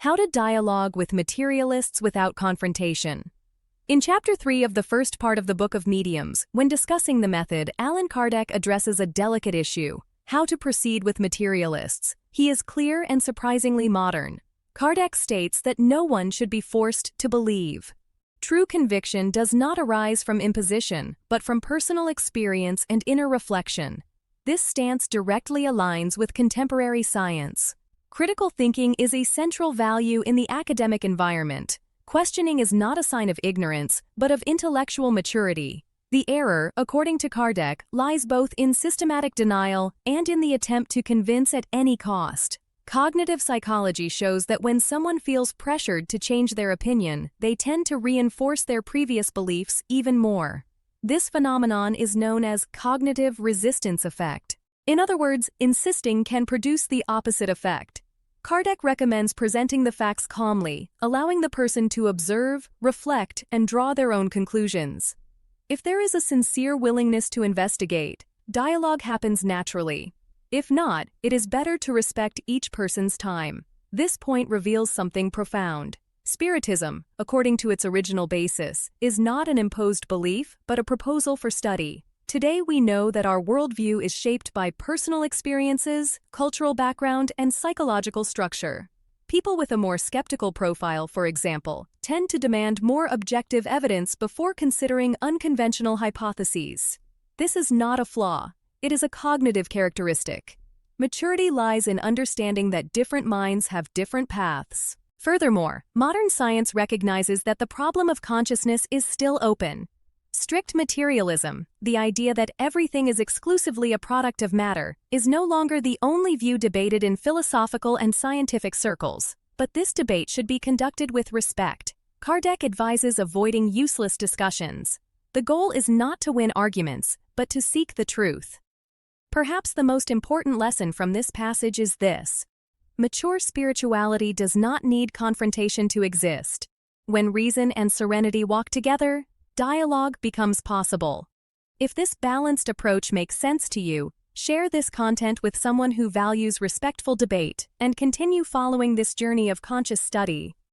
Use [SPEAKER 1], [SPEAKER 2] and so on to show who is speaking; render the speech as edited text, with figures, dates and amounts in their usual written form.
[SPEAKER 1] How to Dialogue with Materialists Without Confrontation. In Chapter 3 of the first part of the Book of Mediums, when discussing the method, Allan Kardec addresses a delicate issue: how to proceed with materialists. He is clear and surprisingly modern. Kardec states that no one should be forced to believe. True conviction does not arise from imposition, but from personal experience and inner reflection. This stance directly aligns with contemporary science. Critical thinking is a central value in the academic environment. Questioning is not a sign of ignorance, but of intellectual maturity. The error, according to Kardec, lies both in systematic denial and in the attempt to convince at any cost. Cognitive psychology shows that when someone feels pressured to change their opinion, they tend to reinforce their previous beliefs even more. This phenomenon is known as cognitive resistance effect. In other words, insisting can produce the opposite effect. Kardec recommends presenting the facts calmly, allowing the person to observe, reflect, and draw their own conclusions. If there is a sincere willingness to investigate, dialogue happens naturally. If not, it is better to respect each person's time. This point reveals something profound. Spiritism, according to its original basis, is not an imposed belief, but a proposal for study. Today we know that our worldview is shaped by personal experiences, cultural background, and psychological structure. People with a more skeptical profile, for example, tend to demand more objective evidence before considering unconventional hypotheses. This is not a flaw. It is a cognitive characteristic. Maturity lies in understanding that different minds have different paths. Furthermore, modern science recognizes that the problem of consciousness is still open. Strict materialism, the idea that everything is exclusively a product of matter, is no longer the only view debated in philosophical and scientific circles. But this debate should be conducted with respect. Kardec advises avoiding useless discussions. The goal is not to win arguments, but to seek the truth. Perhaps the most important lesson from this passage is this: mature spirituality does not need confrontation to exist. When reason and serenity walk together, dialogue becomes possible. If this balanced approach makes sense to you, share this content with someone who values respectful debate and continue following this journey of conscious study.